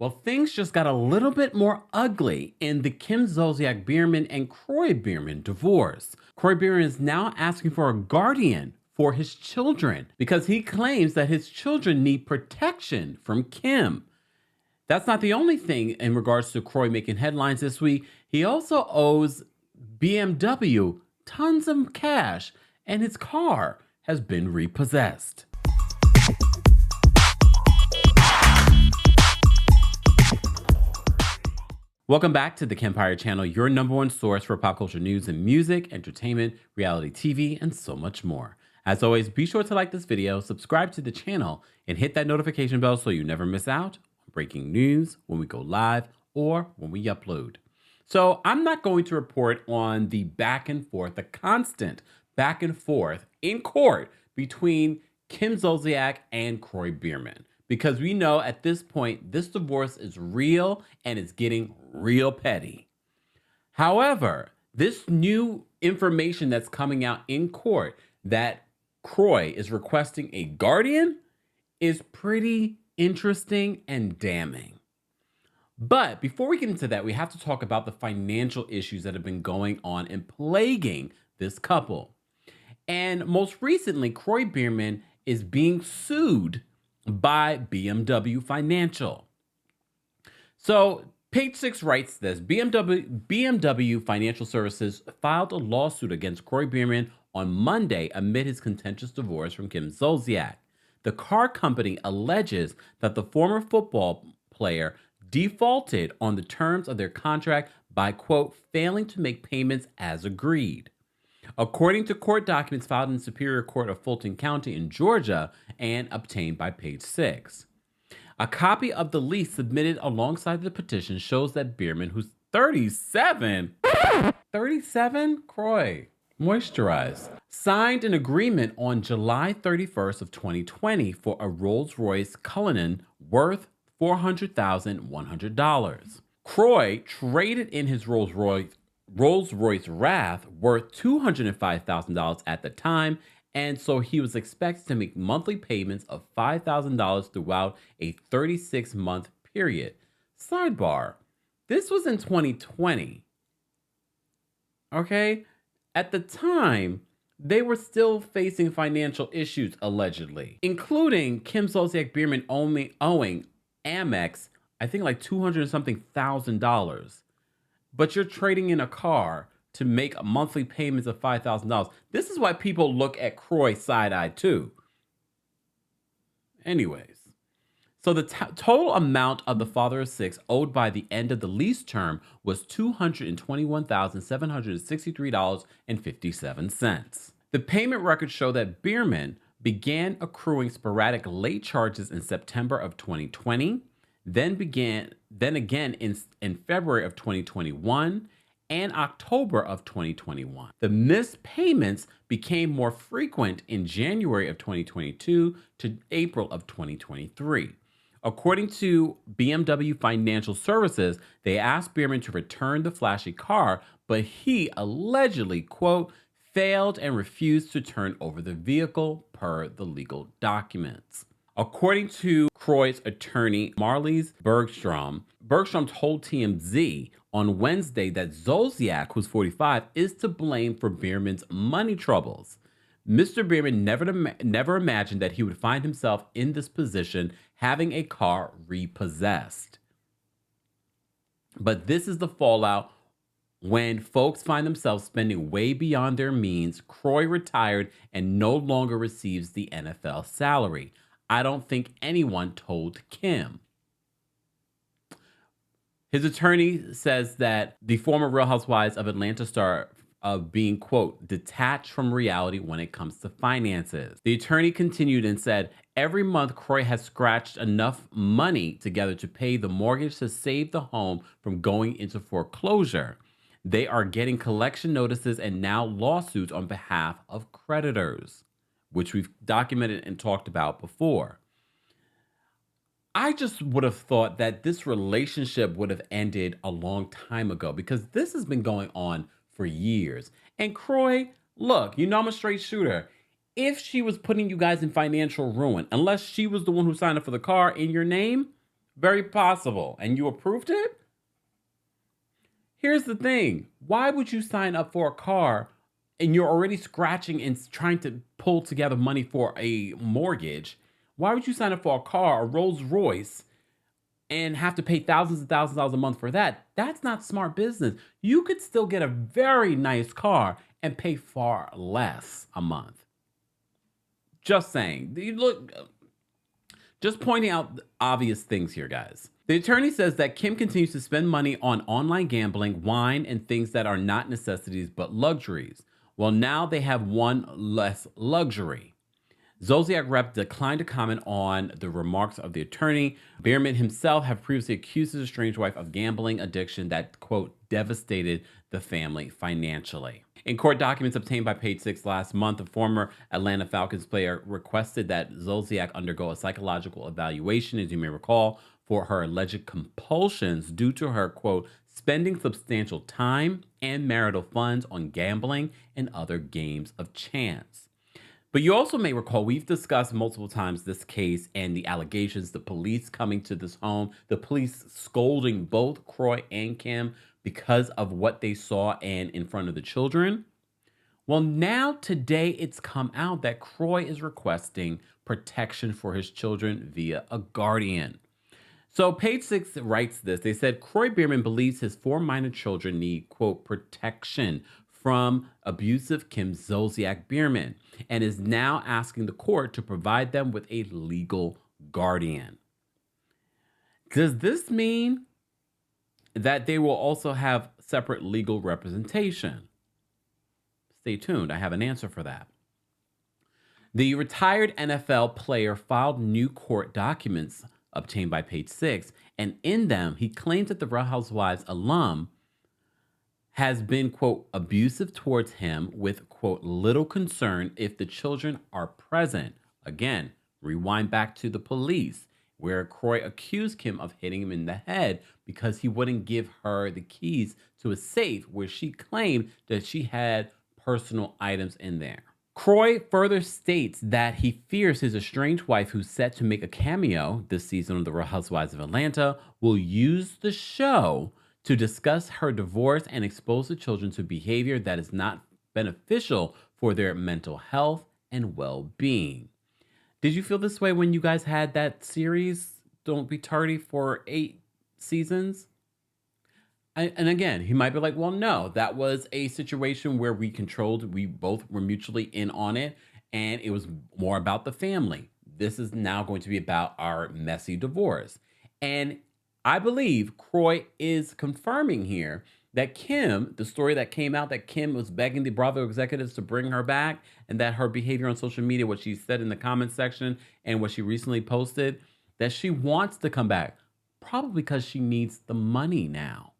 Well, things just got a little bit more ugly in the Zolciak-biermann and Kroy Biermann divorce. Kroy Biermann is now asking for a guardian for his children because he claims that his children need protection from Kim. That's not the only thing in regards to Kroy making headlines this week. He also owes BMW tons of cash, and his car has been repossessed. Welcome back to the Kempire channel, your number one source for pop culture news and music, entertainment, reality TV, and so much more. As always, be sure to like this video, subscribe to the channel, and hit that notification bell so you never miss out on breaking news when we go live or when we upload. So I'm not going to report on the back and forth, the constant back and forth in court between Kim Zolciak and Kroy Biermann, because we know at this point, this divorce is real and it's getting real petty. However, this new information that's coming out in court that Kroy is requesting a guardian is pretty interesting and damning. But before we get into that, we have to talk about the financial issues that have been going on and plaguing this couple. And most recently, Kroy Biermann is being sued by BMW Financial. So Page 6 writes this: BMW Financial Services filed a lawsuit against Kroy Biermann on Monday amid his contentious divorce from Kim Zolciak. The car company alleges that the former football player defaulted on the terms of their contract by, quote, failing to make payments as agreed. According to court documents filed in Superior Court of Fulton County in Georgia and obtained by Page 6. A copy of the lease submitted alongside the petition shows that Biermann, who's 37, Kroy, moisturized, signed an agreement on July 31st of 2020 for a Rolls Royce Cullinan worth $400,100. Kroy traded in his Rolls Royce Wrath worth $205,000 at the time, and so he was expected to make monthly payments of $5,000 throughout a 36-month period. Sidebar, this was in 2020. Okay? At the time, they were still facing financial issues, allegedly, including Kim Zolciak-biermann only owing Amex, I think like $200-something thousand. But you're trading in a car to make monthly payments of $5,000. This is why people look at Kroy side-eye too. Anyways, so the total amount of the father of six owed by the end of the lease term was $221,763.57. The payment records show that Biermann began accruing sporadic late charges in September of 2020, then again in February of 2021, and October of 2021. The missed payments became more frequent in January of 2022 to April of 2023. According to BMW Financial Services, they asked Biermann to return the flashy car, but he allegedly, quote, failed and refused to turn over the vehicle per the legal documents. According to Kroy's attorney, Marlies Bergstrom told TMZ on Wednesday that Zolciak, who's 45, is to blame for Biermann's money troubles. Mr. Biermann never imagined that he would find himself in this position, having a car repossessed. But this is the fallout when folks find themselves spending way beyond their means. Kroy retired and no longer receives the NFL salary. I don't think anyone told Kim. His attorney says that the former Real Housewives of Atlanta star of being, quote, detached from reality when it comes to finances. The attorney continued and said, every month Kroy has scratched enough money together to pay the mortgage to save the home from going into foreclosure. They are getting collection notices and now lawsuits on behalf of creditors, which we've documented and talked about before. I just would have thought that this relationship would have ended a long time ago because this has been going on for years. And Kroy, look, you know I'm a straight shooter. If she was putting you guys in financial ruin, unless she was the one who signed up for the car in your name, Very possible. And you approved it? Here's the thing. Why would you sign up for a car and you're already scratching and trying to pull together money for a mortgage? Why would you sign up for a car, a Rolls Royce, and have to pay thousands and thousands of dollars a month for that? That's not smart business. You could still get a very nice car and pay far less a month. Just saying. Look, just pointing out obvious things here, guys. The attorney says that Kim continues to spend money on online gambling, wine, and things that are not necessities but luxuries. Well, now they have one less luxury. Zolciak rep declined to comment on the remarks of the attorney. Biermann himself have previously accused his estranged wife of gambling addiction that, quote, devastated the family financially. In court documents obtained by Page Six last month, a former Atlanta Falcons player requested that Zolciak undergo a psychological evaluation, as you may recall, for her alleged compulsions due to her, quote, spending substantial time and marital funds on gambling and other games of chance. But you also may recall, we've discussed multiple times this case and the allegations, the police coming to this home, the police scolding both Kroy and Kim because of what they saw and in front of the children. Well, now today it's come out that Kroy is requesting protection for his children via a guardian. So Page Six writes this. They said Kroy Biermann believes his 4 minor children need, quote, protection from abusive Kim Zolciak-biermann and is now asking the court to provide them with a legal guardian. Does this mean that they will also have separate legal representation? Stay tuned. I have an answer for that. The retired NFL player filed new court documents obtained by Page Six, and in them, he claims that the Real Housewives alum has been, quote, abusive towards him with, quote, little concern if the children are present. Again, rewind back to the police, where Kroy accused Kim of hitting him in the head because he wouldn't give her the keys to a safe where she claimed that she had personal items in there. Kroy further states that he fears his estranged wife, who's set to make a cameo this season of The Real Housewives of Atlanta, will use the show to discuss her divorce and expose the children to behavior that is not beneficial for their mental health and well-being. Did you feel this way when you guys had that series, Don't Be Tardy, for 8 seasons? And again, he might be like, well, no, that was a situation where we both were mutually in on it, and it was more about the family. This is now going to be about our messy divorce. And I believe Kroy is confirming here that Kim, the story that came out, that Kim was begging the Bravo executives to bring her back, and that her behavior on social media, what she said in the comment section and what she recently posted, that she wants to come back, probably because she needs the money now.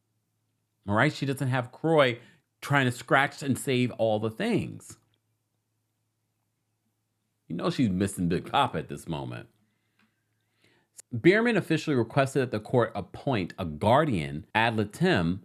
All right? She doesn't have Kroy trying to scratch and save all the things. You know she's missing Big Papa at this moment. Biermann officially requested that the court appoint a guardian ad litem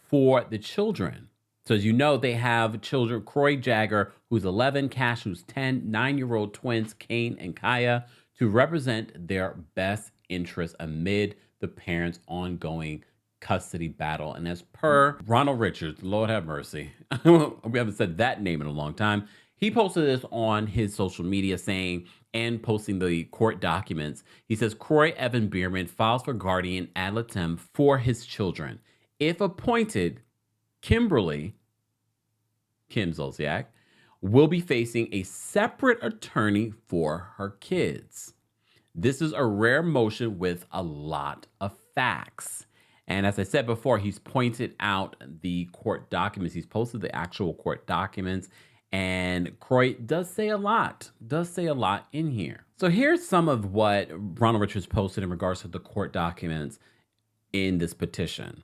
for the children. So as you know, they have children, Kroy Jagger, who's 11, Cash, who's 10, 9-year-old twins, Kane and Kaya, to represent their best interests amid the parents' ongoing custody battle. And as per Ronald Richards, Lord have mercy, we haven't said that name in a long time, he posted this on his social media saying, and posting the court documents, he says, Kroy Evan Biermann files for guardian ad litem for his children. If appointed, Kim Zolciak, will be facing a separate attorney for her kids. This is a rare motion with a lot of facts. And as I said before, he's pointed out the court documents. He's posted the actual court documents. And Kroy does say a lot in here. So here's some of what Ronald Richards posted in regards to the court documents in this petition.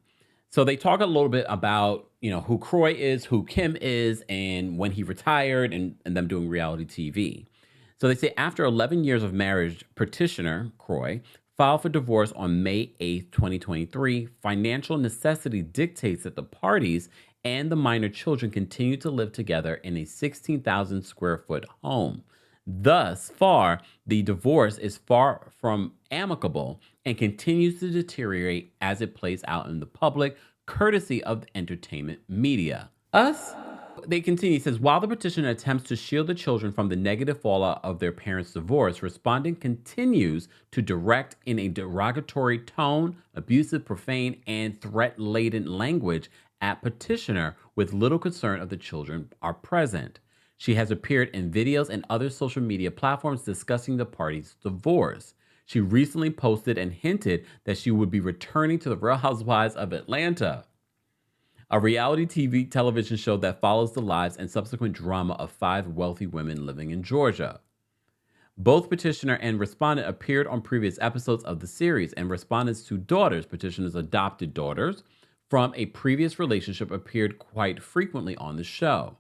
So they talk a little bit about, who Kroy is, who Kim is, and when he retired, and them doing reality TV. So they say after 11 years of marriage, petitioner Kroy filed for divorce on May 8th, 2023. Financial necessity dictates that the parties and the minor children continue to live together in a 16,000 square foot home. Thus far, the divorce is far from amicable, and continues to deteriorate as it plays out in the public, courtesy of the entertainment media. They continue, says, while the petitioner attempts to shield the children from the negative fallout of their parents' divorce, respondent continues to direct in a derogatory tone, abusive, profane, and threat-laden language at petitioner with little concern of the children are present. She has appeared in videos and other social media platforms discussing the parties' divorce. She recently posted and hinted that she would be returning to the Real Housewives of Atlanta, a reality television show that follows the lives and subsequent drama of 5 wealthy women living in Georgia. Both petitioner and respondent appeared on previous episodes of the series, and respondent's 2 daughters, petitioner's adopted daughters, from a previous relationship appeared quite frequently on the show.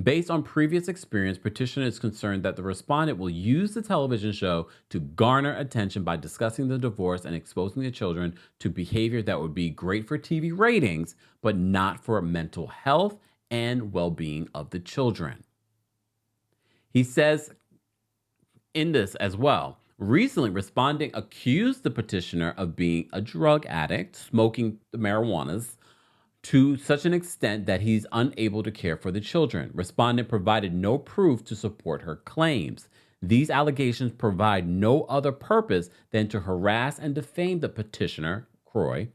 Based on previous experience, petitioner is concerned that the respondent will use the television show to garner attention by discussing the divorce and exposing the children to behavior that would be great for TV ratings, but not for mental health and well-being of the children. He says in this as well, recently respondent accused the petitioner of being a drug addict, smoking the marijuanas, to such an extent that he's unable to care for the children. Respondent provided no proof to support her claims. These allegations provide no other purpose than to harass and defame the petitioner, Kroy,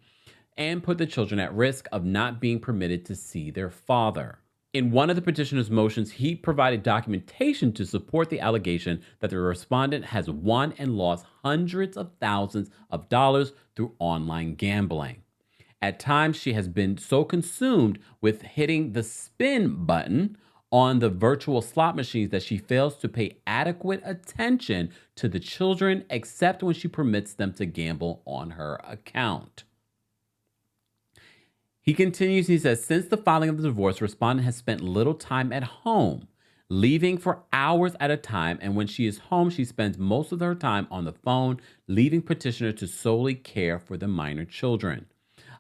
and put the children at risk of not being permitted to see their father. In one of the petitioner's motions, he provided documentation to support the allegation that the respondent has won and lost hundreds of thousands of dollars through online gambling. At times, she has been so consumed with hitting the spin button on the virtual slot machines that she fails to pay adequate attention to the children, except when she permits them to gamble on her account. He continues, he says, since the filing of the divorce, respondent has spent little time at home, leaving for hours at a time, and when she is home, she spends most of her time on the phone, leaving petitioner to solely care for the minor children.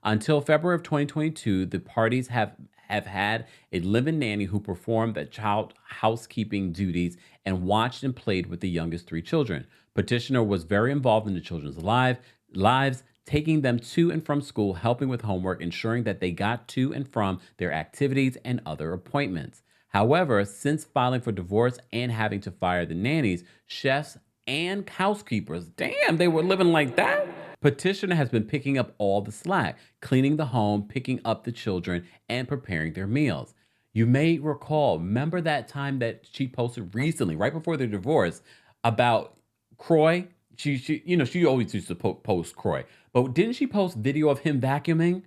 Until February of 2022, the parties have had a live-in nanny who performed the child housekeeping duties and watched and played with the youngest 3 children. Petitioner was very involved in the children's lives, taking them to and from school, helping with homework, ensuring that they got to and from their activities and other appointments. However, since filing for divorce and having to fire the nannies, chefs, and housekeepers, damn, they were living like that, petitioner has been picking up all the slack, cleaning the home, picking up the children, and preparing their meals. You may recall, remember that time that she posted recently, right before the divorce, about Kroy? She always used to post Kroy, but didn't she post video of him vacuuming?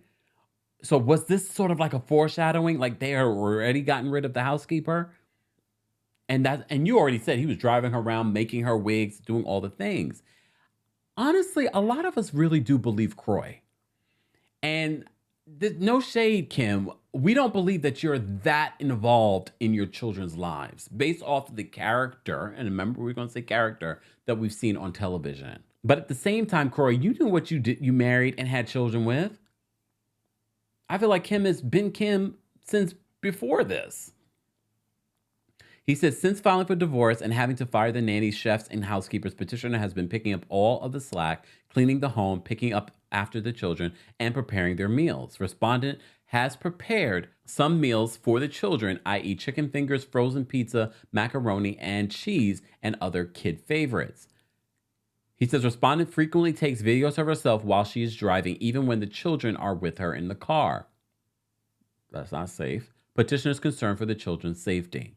So was this sort of like a foreshadowing, like they are already gotten rid of the housekeeper? And you already said he was driving her around, making her wigs, doing all the things. Honestly, a lot of us really do believe Kroy. And no shade, Kim. We don't believe that you're that involved in your children's lives based off of the character, and remember, we're going to say character, that we've seen on television. But at the same time, Kroy, you knew what you did. You married and had children with. I feel like Kim has been Kim since before this. He says, since filing for divorce and having to fire the nannies, chefs, and housekeepers, petitioner has been picking up all of the slack, cleaning the home, picking up after the children, and preparing their meals. Respondent has prepared some meals for the children, i.e. chicken fingers, frozen pizza, macaroni, and cheese, and other kid favorites. He says, respondent frequently takes videos of herself while she is driving, even when the children are with her in the car. That's not safe. Petitioner is concerned for the children's safety.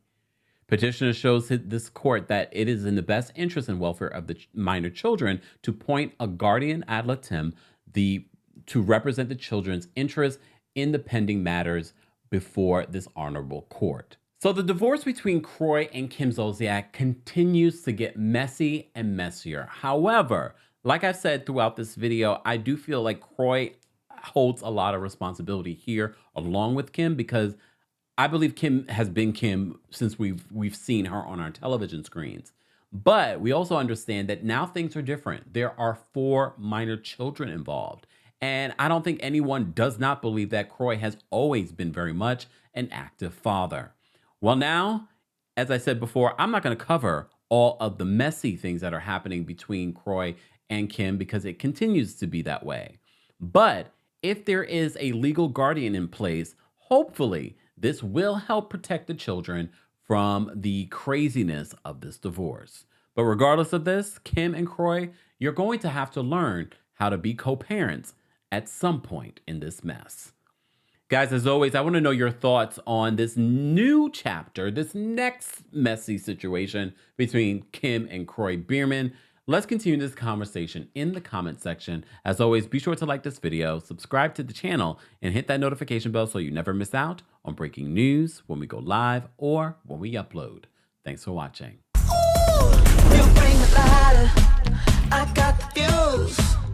Petitioner shows this court that it is in the best interest and welfare of the minor children to appoint a guardian ad litem to represent the children's interests in the pending matters before this honorable court. So the divorce between Kroy and Kim Zolciak continues to get messy and messier. However, like I've said throughout this video, I do feel like Kroy holds a lot of responsibility here along with Kim, because I believe Kim has been Kim since we've seen her on our television screens. But we also understand that now things are different. There are 4 minor children involved. And I don't think anyone does not believe that Kroy has always been very much an active father. Well, now, as I said before, I'm not going to cover all of the messy things that are happening between Kroy and Kim because it continues to be that way. But if there is a legal guardian in place, hopefully this will help protect the children from the craziness of this divorce. But regardless of this, Kim and Kroy, you're going to have to learn how to be co-parents at some point in this mess. Guys, as always, I want to know your thoughts on this new chapter, this next messy situation between Kim and Kroy Biermann. Let's continue this conversation in the comment section. As always, be sure to like this video, subscribe to the channel, and hit that notification bell so you never miss out on breaking news when we go live or when we upload. Thanks for watching. You bring the ladder, I got the fuse.